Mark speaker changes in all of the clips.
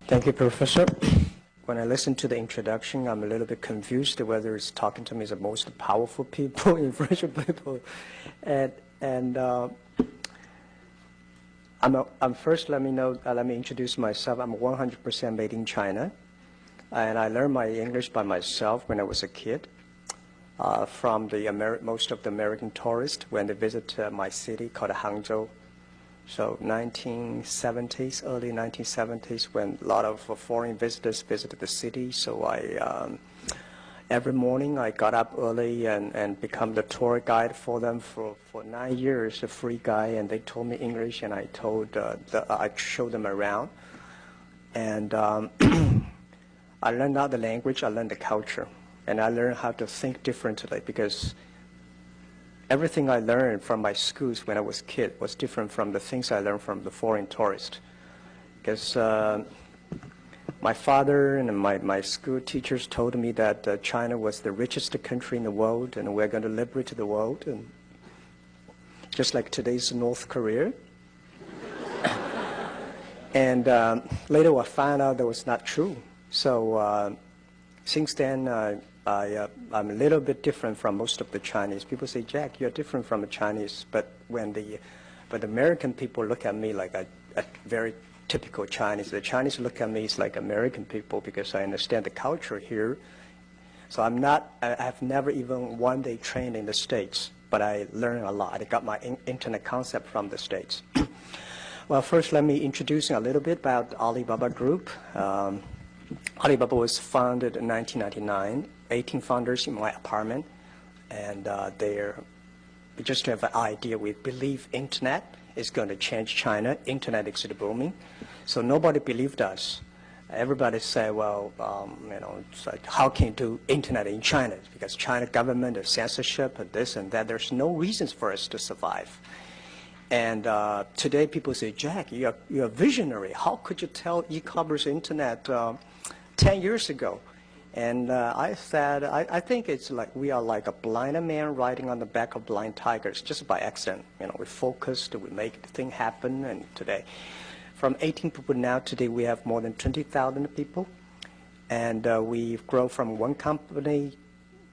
Speaker 1: Thank you, Professor. When I listen to the introduction, I'm a little bit confused whether it's talking to me as the most powerful people, influential people. First, let me introduce myself. I'm 100% made in China. And I learned my English by myself when I was a kid from most of the American tourists when they visit my city called Hangzhou. So 1970s, early 1970s, when a lot of foreign visitors visited the city. So every morning I got up early and become the tour guide for them for 9 years, a free guy. And they told me English, and I showed them around. And I learned not the language, I learned the culture. And I learned how to think differently because everything I learned from my schools when I was a kid was different from the things I learned from the foreign tourists. Because my father and my school teachers told me that China was the richest country in the world and we're going to liberate the world. And just like today's North Korea. And later I found out that was not true. So since then, I'm a little bit different from most of the Chinese. People say, Jack, you're different from the Chinese. But but American people look at me like a very typical Chinese. The Chinese look at me as like American people because I understand the culture here. So I've never even one day trained in the States, but I learned a lot. I got my internet concept from the States. Well, first let me introduce you a little bit about Alibaba Group. Alibaba was founded in 1999, 18 founders in my apartment, and just to have an idea, we believe internet is going to change China. Internet is booming, so nobody believed us. Everybody said, well, it's like, how can you do internet in China? Because China government, censorship, and this and that. There's no reasons for us to survive. And today people say, Jack, you're a visionary. How could you tell e-commerce internet 10 years ago? And I said, I think it's like we are like a blind man riding on the back of blind tigers just by accident. We focused, we make the thing happen, and today, from 18 people now, today we have more than 20,000 people. And we've grown from one company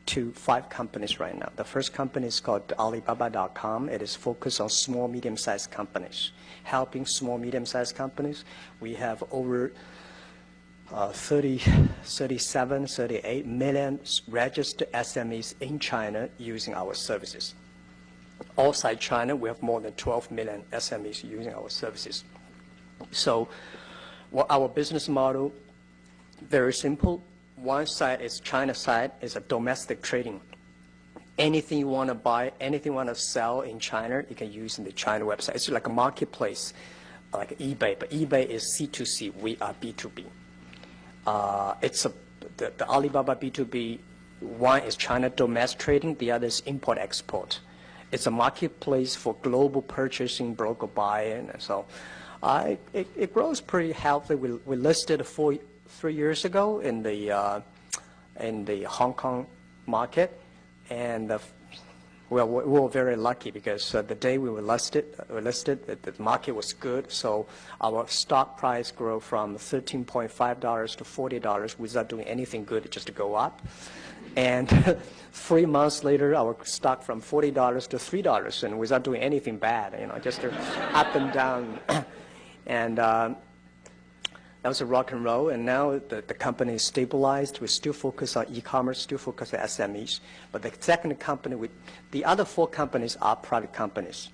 Speaker 1: to 5 companies right now. The first company is called Alibaba.com. It is focused on small, medium-sized companies, helping small, medium-sized companies. We have over 37, 38 million registered SMEs in China using our services. Outside China, we have more than 12 million SMEs using our services. So our business model, very simple. One side is China side, is a domestic trading. Anything you want to buy, anything you want to sell in China, you can use in the China website. It's like a marketplace, like eBay, but eBay is C2C, we are B2B. The Alibaba B2B, one is China domestic trading, the other is import-export. It's a marketplace for global purchasing, broker buying, and so it grows pretty healthy. We listed 3 years ago in the Hong Kong market, and we were very lucky because the day we were listed, the market was good, so our stock price grew from $13.5 to $40 without doing anything good, just to go up. And 3 months later, our stock from $40 to $3, and without doing anything bad, just up and down. And that was a rock and roll, and now the company is stabilized. We still focus on e-commerce, still focus on SMEs. But the second company, the other 4 companies are private companies.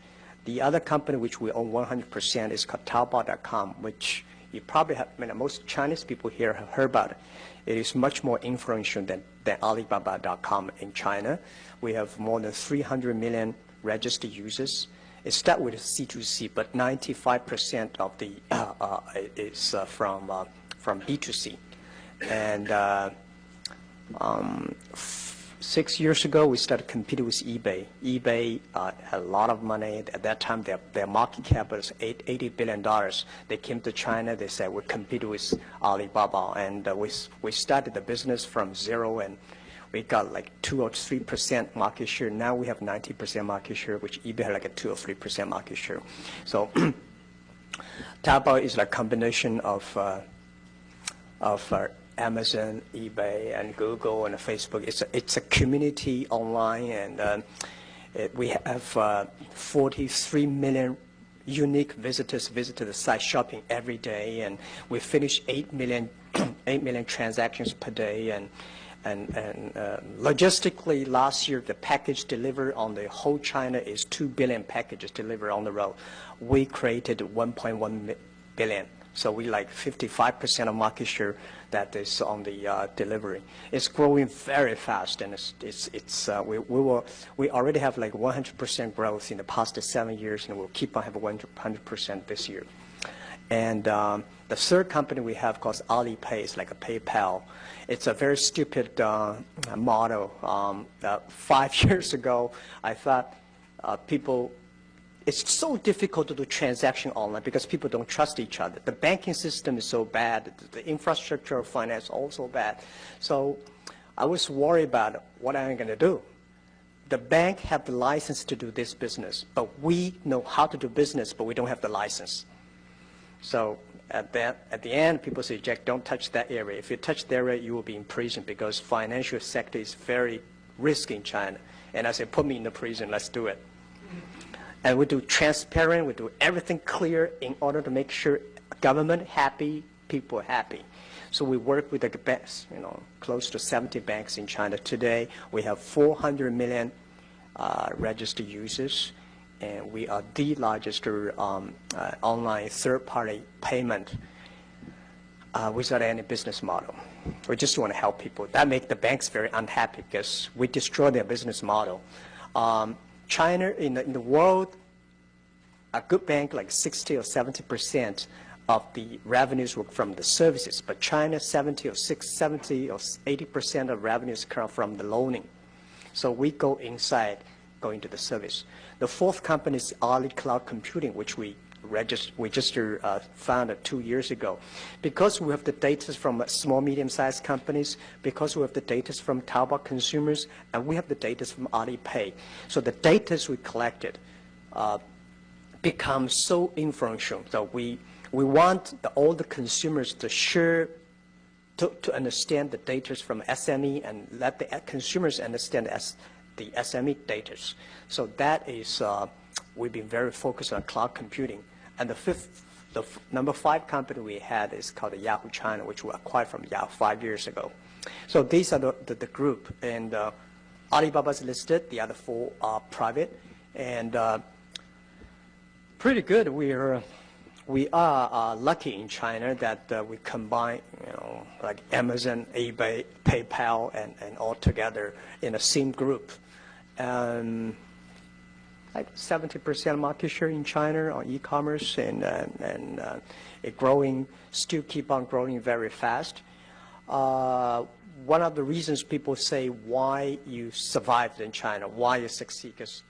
Speaker 1: The other company which we own 100% is called Taobao.com, which you probably have, most Chinese people here have heard about it. It is much more influential than Alibaba.com in China. We have more than 300 million registered users. It starts with C2C, but 95% of the is from B2C. And 6 years ago, we started competing with eBay. eBay had a lot of money. At that time, their market cap was $80 billion. They came to China. They said, we'll compete with Alibaba. And we started the business from zero, and we got like 2 or 3% market share. Now we have 90% market share, which eBay had like a 2 or 3% market share. So Taobao is like a combination of of Amazon, eBay, and Google and Facebook. It's a community online, and we have 43 million unique visitors visit the site shopping every day, and we finish 8 million transactions per day, and logistically last year the package delivered on the whole China is 2 billion packages delivered on the road. We created 1.1 billion. So we like 55% of market share that is on the delivery. It's growing very fast, and we already have like 100% growth in the past 7 years, and we'll keep on having 100% this year. And the third company we have called Alipay, is like a PayPal. It's a very stupid model. 5 years ago, I thought it's so difficult to do transaction online because people don't trust each other. The banking system is so bad. The infrastructure of finance also bad. So I was worried about what I'm going to do. The bank have the license to do this business, but we know how to do business, but we don't have the license. So at the end, people say, Jack, don't touch that area. If you touch that area, you will be in prison because financial sector is very risky in China. And I said, put me in the prison, let's do it. And we do transparent, we do everything clear in order to make sure government happy, people happy. So we work with the banks, close to 70 banks in China. Today, we have 400 million registered users, and we are the largest online third-party payment without any business model. We just want to help people. That makes the banks very unhappy because we destroy their business model. China, in the world, a good bank, like 60 or 70% of the revenues were from the services, but China, 70 or 80% of revenues come from the loaning. So we go inside, go into the service. The fourth company is Ali Cloud Computing, which we just founded 2 years ago. Because we have the data from small, medium-sized companies, because we have the data from Taobao consumers, and we have the data from Alipay. So the data we collected becomes so influential. So we want all the consumers to share, to understand the data from SME and let the consumers understand the SME data. So that is, we've been very focused on cloud computing. And the number 5 company we had is called Yahoo China, which we acquired from Yahoo 5 years ago. So these are the group. And Alibaba is listed. The other 4 are private. And pretty good. We are lucky in China that we combine, like Amazon, eBay, PayPal, and all together in the same group. Like 70% market share in China on e-commerce, and it growing, still keep on growing very fast. One of the reasons people say why you survived in China, why you succeed, because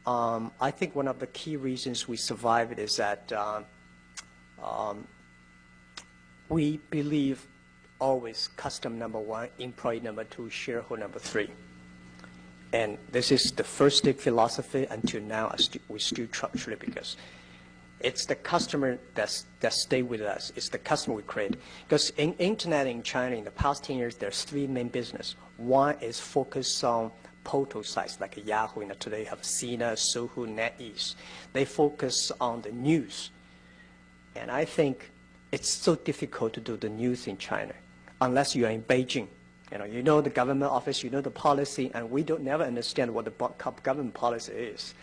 Speaker 1: I think one of the key reasons we survived is that we believe always customer number 1, employee number 2, shareholder number 3. And this is the first big philosophy until now. We still truly, because it's the customer that stay with us. It's the customer we create. Because in internet in China in the past 10 years, there's 3 main business. One is focused on portal sites like Yahoo. Today have Sina, Sohu, NetEase. They focus on the news. And I think it's so difficult to do the news in China unless you are in Beijing. You know the government office, you know the policy, and we don't never understand what the government policy is.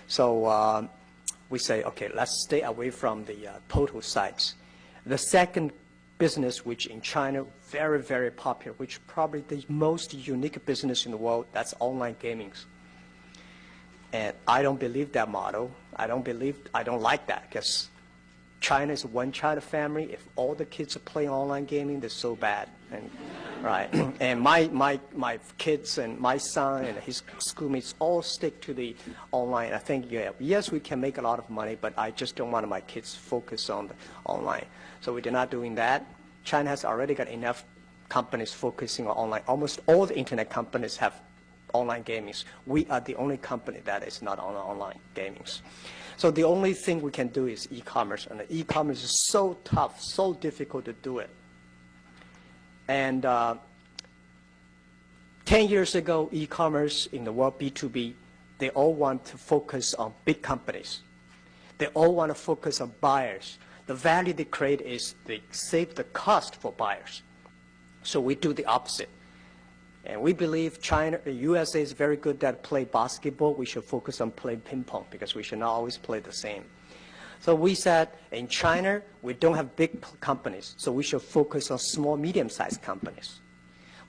Speaker 1: So we say, okay, let's stay away from the portal sites. The second business, which in China, very, very popular, which probably the most unique business in the world, that's online gaming. And I don't believe that model. I don't like that, because China is a one-child family. If all the kids are playing online gaming, they're so bad. And, right. And my kids and my son and his schoolmates all stick to the online. I think, yes, we can make a lot of money, but I just don't want my kids focus on the online. So we're not doing that. China has already got enough companies focusing on online. Almost all the internet companies have online gaming. We are the only company that is not on online gaming. So the only thing we can do is e-commerce, and the e-commerce is so tough, so difficult to do it. And 10 years ago, e-commerce in the world, B2B, they all want to focus on big companies. They all want to focus on buyers. The value they create is they save the cost for buyers. So we do the opposite. And we believe China, the USA is very good at play basketball. We should focus on playing ping pong because we should not always play the same. So we said in China, we don't have big companies, so we should focus on small, medium-sized companies.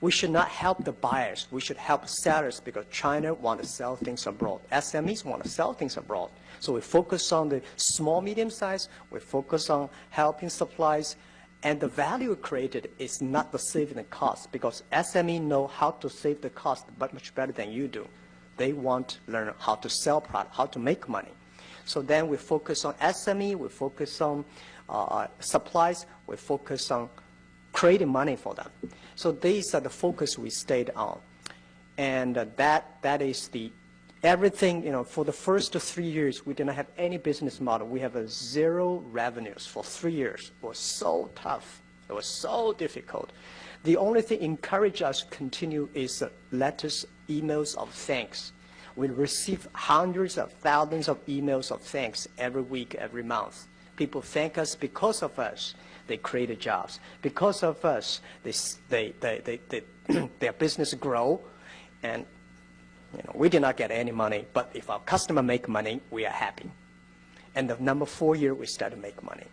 Speaker 1: We should not help the buyers. We should help sellers because China wants to sell things abroad. SMEs want to sell things abroad. So we focus on the small, medium-sized. We focus on helping supplies. And the value created is not the saving the cost because SME know how to save the cost but much better than you do. They want to learn how to sell product, how to make money. So then we focus on SME, we focus on supplies, we focus on creating money for them. So these are the focus we stayed on. And that is the everything, for the first 3 years, we did not have any business model. We have 0 revenues for 3 years. It was so tough. It was so difficult. The only thing encouraged us to continue is letters, emails of thanks. We receive hundreds of thousands of emails of thanks every week, every month. People thank us because of us. They created jobs. Because of us, their business grow. And we did not get any money, but if our customer make money, we are happy. And the number 4 year, we start to make money.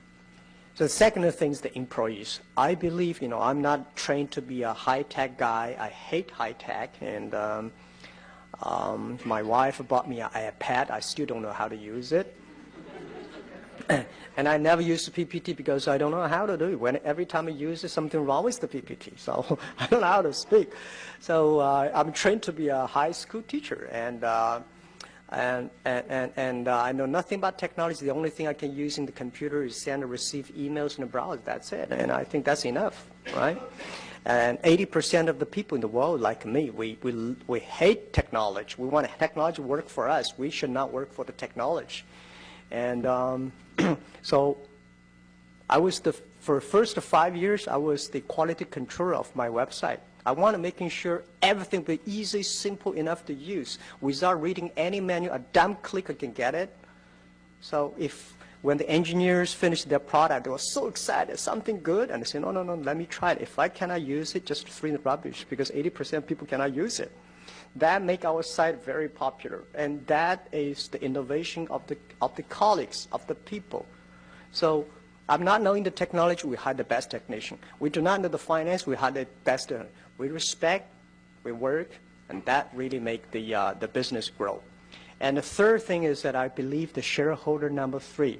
Speaker 1: So the second thing is the employees. I believe, I'm not trained to be a high-tech guy. I hate high-tech. And my wife bought me an iPad. I still don't know how to use it. And I never use the PPT because I don't know how to do it. Every time I use it, something wrong with the PPT. So I don't know how to speak. So I'm trained to be a high school teacher. And I know nothing about technology. The only thing I can use in the computer is send and receive emails and browse. That's it. And I think that's enough, right? And 80% of the people in the world, like me, we hate technology. We want technology to work for us. We should not work for the technology. And so I was for the first 5 years, I was the quality controller of my website. I wanted making sure everything be easy, simple enough to use. Without reading any manual, a dumb clicker can get it. So when the engineers finished their product, they were so excited, something good, and they said, no, let me try it. If I cannot use it, just throw it in the rubbish, because 80% of people cannot use it. That make our site very popular, and that is the innovation of the colleagues, of the people. So I'm not knowing the technology, we hire the best technician. We do not know the finance, we hire the best. We respect, we work, and that really make the business grow. And the third thing is that I believe the shareholder number 3.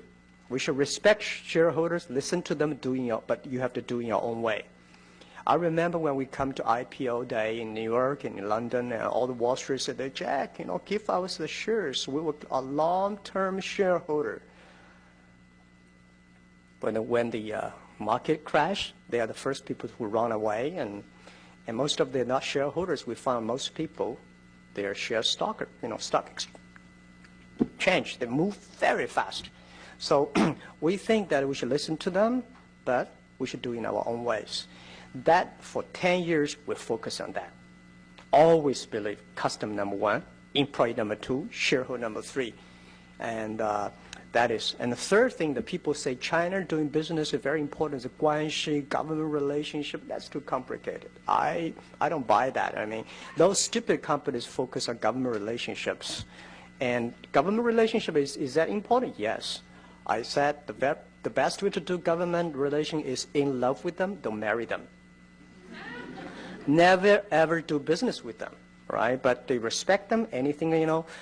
Speaker 1: We should respect shareholders, listen to them, but you have to do it in your own way. I remember when we come to IPO day in New York and in London, and all the Wall Street said, Jack, give us the shares. We were a long-term shareholder. But when the market crashed, they are the first people who run away, and most of them are not shareholders. We found most people, they are share stock exchange. They move very fast. So we think that we should listen to them, but we should do it in our own ways. That for 10 years, we focus on that. Always believe customer number 1, employee number 2, shareholder number 3. And that is. And the third thing that people say, China doing business is very important. The guanxi, government relationship, that's too complicated. I don't buy that. I mean, those stupid companies focus on government relationships. And government relationship, is that important? Yes. I said the best way to do government relation is in love with them, don't marry them. Never, ever do business with them, right? But they respect them, anything,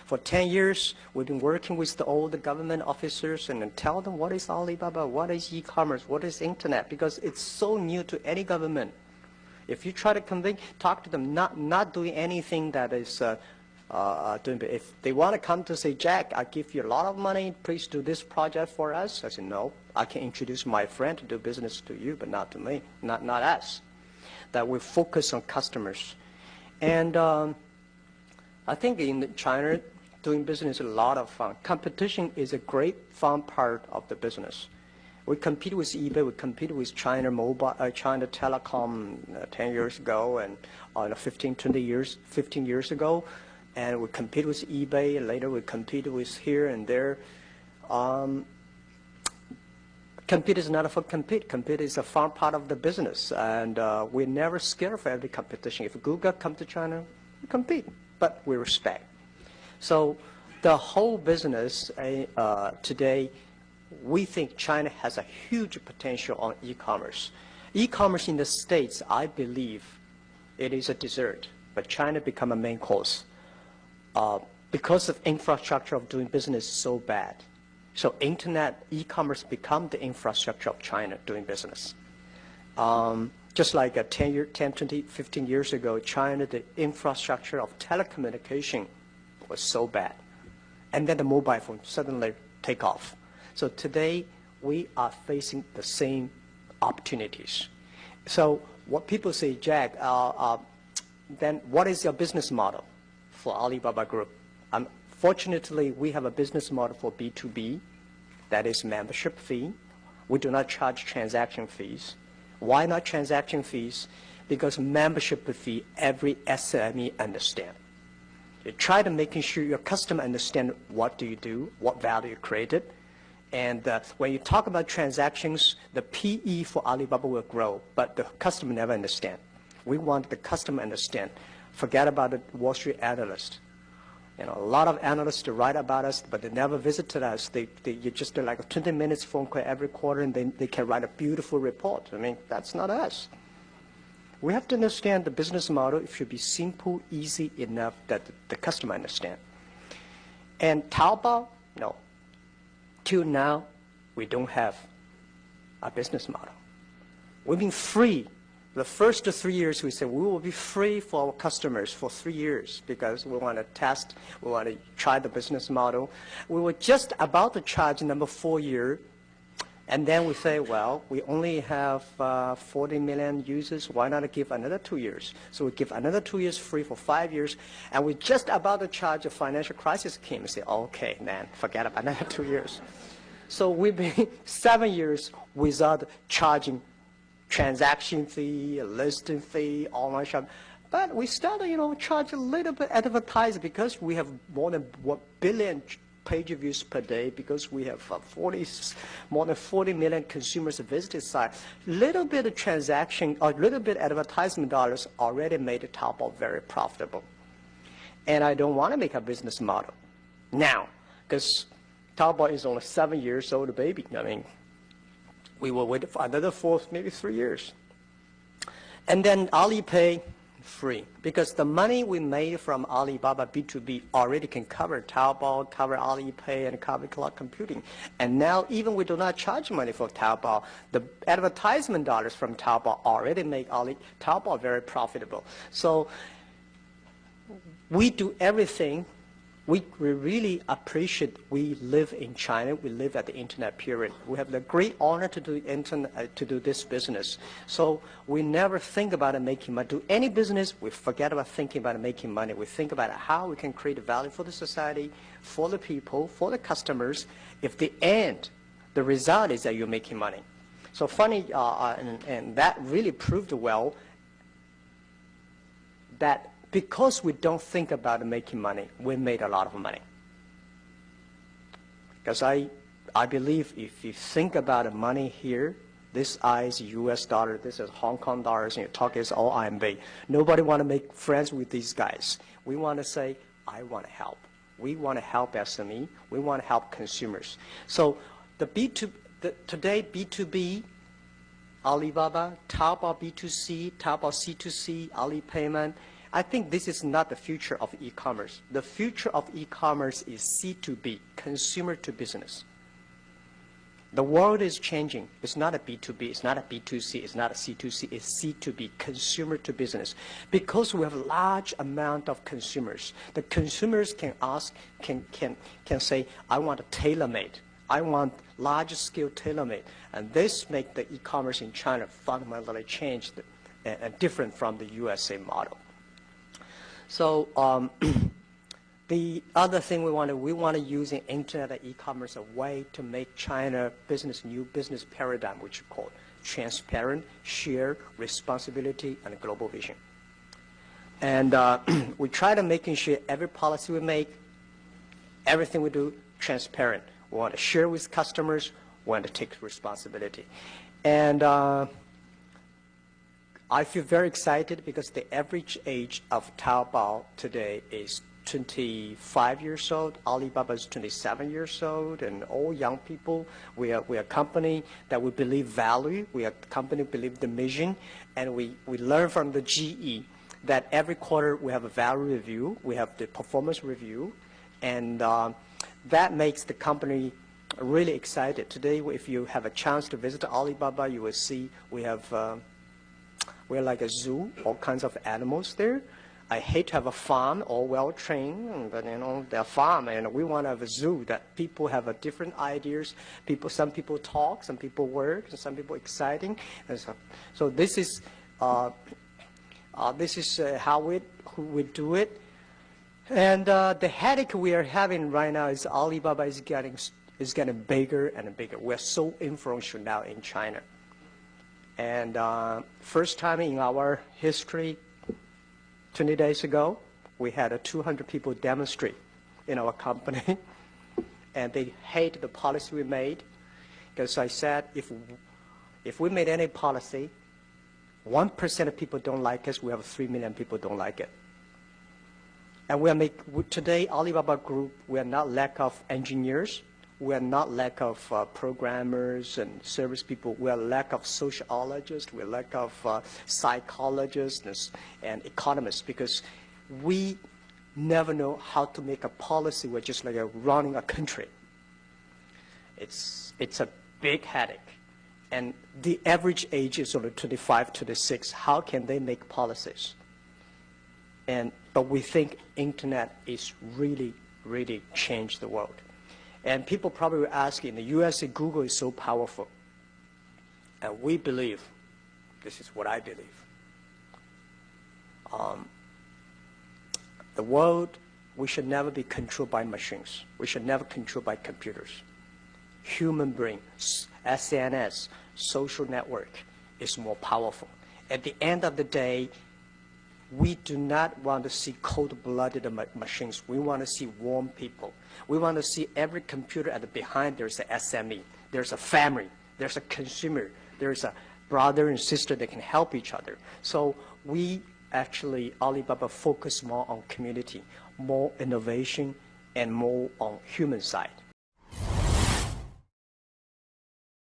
Speaker 1: For 10 years, we've been working with all the government officers and tell them what is Alibaba, what is e-commerce, what is internet, because it's so new to any government. If you try to talk to them, not doing anything that is if they want to come to say, Jack, I give you a lot of money, please do this project for us. I said, no, I can introduce my friend to do business to you, but not to me, not us. That we focus on customers. And I think in China, doing business is a lot of fun. Competition is a great fun part of the business. We compete with eBay. We compete with China Mobile, China Telecom 10 years ago, and 15 years ago, and we compete with eBay. And later we compete with here and there. Compete is not for compete. Compete is a fun part of the business, and we're never scared of every competition. If Google comes to China, we compete, but we respect. So the whole business today, we think China has a huge potential on e-commerce. E-commerce in the States, I believe, it is a dessert, but China become a main course because of infrastructure of doing business so bad. So internet, e-commerce become the infrastructure of China doing business. Just like 10, 20, 15 years ago, China, the infrastructure of telecommunication was so bad. And then the mobile phone suddenly take off. So today, we are facing the same opportunities. So what people say, Jack, then what is your business model for Alibaba Group? Fortunately, we have a business model for B2B, that is membership fee. We do not charge transaction fees. Why not transaction fees? Because membership fee, every SME understand. You try to making sure your customer understand what do you do, what value you created. And when you talk about transactions, the PE for Alibaba will grow, but the customer never understand. We want the customer understand. Forget about the Wall Street analyst. A lot of analysts to write about us, but they never visited us. You just do like a 20 minutes phone call every quarter, and they can write a beautiful report. I mean, that's not us. We have to understand the business model. It should be simple, easy enough that the customer understand. And Taobao, no. Till now, we don't have a business model. We've been free. The first 3 years, we said we will be free for our customers for 3 years because we want to test, we want to try the business model. We were just about to charge number 4 year, and then we say, well, we only have 40 million users. Why not give another 2 years? So we give another 2 years free for 5 years, and we're just about to charge a financial crisis came and say, okay, man, forget about another 2 years. So we've been 7 years without charging transaction fee, listing fee, online shop. But we started, charge a little bit advertising because we have more than 1 billion page views per day, because we have more than 40 million consumers visited site. Little bit of transaction or little bit advertisement dollars already made Taobao very profitable. And I don't want to make a business model now, because Taobao is only 7 years old baby. I mean, we will wait for another 4, maybe 3 years. And then Alipay, free. Because the money we made from Alibaba B2B already can cover Taobao, cover Alipay, and cover cloud computing. And now even we do not charge money for Taobao, the advertisement dollars from Taobao already make Taobao very profitable. So we do everything. We really appreciate we live in China. We live at the internet period. We have the great honor to do to do this business. So we never think about making money. Do any business, we forget about thinking about making money. We think about how we can create value for the society, for the people, for the customers. If the end, the result is that you're making money. So funny, and that really proved well that because we don't think about making money, we made a lot of money. Because I believe if you think about money here, this is US dollar, this is Hong Kong dollars, and your talk is all RMB. Nobody want to make friends with these guys. We want to say, I want to help. We want to help SME. We want to help consumers. So today B2B, Alibaba, Taobao B2C, Taobao C2C, Alipayment, I think this is not the future of e-commerce. The future of e-commerce is C2B, consumer to business. The world is changing. It's not a B2B, it's not a B2C, it's not a C2C, it's C2B, consumer to business. Because we have a large amount of consumers, the consumers can ask, can say, I want a tailor-made. I want large-scale tailor-made. And this makes the e-commerce in China fundamentally changed and different from the USA model. So The other thing we want to use in internet and e-commerce a way to make China new business paradigm, which we call transparent, shared responsibility, and global vision. And we try to making sure every policy we make, everything we do, transparent. We want to share with customers. We want to take responsibility. And I feel very excited because the average age of Taobao today is 25 years old. Alibaba is 27 years old, and all young people. We are a company that we believe value. We are a company that believe the mission, and we learn from the GE that every quarter we have a value review. We have the performance review, and that makes the company really excited. Today, if you have a chance to visit Alibaba, you will see we're like a zoo, all kinds of animals there. I hate to have a farm, all well-trained, but they're farm, and we want to have a zoo that people have different ideas. Some people talk, some people work, and some people exciting. And so this is how we do it. And the headache we are having right now is Alibaba is getting bigger and bigger. We're so influential now in China. And first time in our history, 20 days ago, we had 200 people demonstrate in our company, and they hate the policy we made, because I said if we made any policy, 1% of people don't like us, we have 3 million people don't like it. And today, Alibaba Group, we are not lack of engineers, we are not lack of programmers and service people. We are lack of sociologists. We are lack of psychologists and economists, because we never know how to make a policy. We're just like running a country. It's a big headache. And the average age is only 25, 26. How can they make policies? But we think internet is really, really changed the world. And people probably will ask, in the US, Google is so powerful. And we believe, this is what I believe, the world, we should never be controlled by machines. We should never controlled by computers. Human brain, SNS, social network is more powerful. At the end of the day, we do not want to see cold-blooded machines. We want to see warm people. We want to see every computer at the behind there's an SME, there's a family, there's a consumer, there's a brother and sister that can help each other. So we actually, Alibaba, focus more on community, more innovation, and more on human side.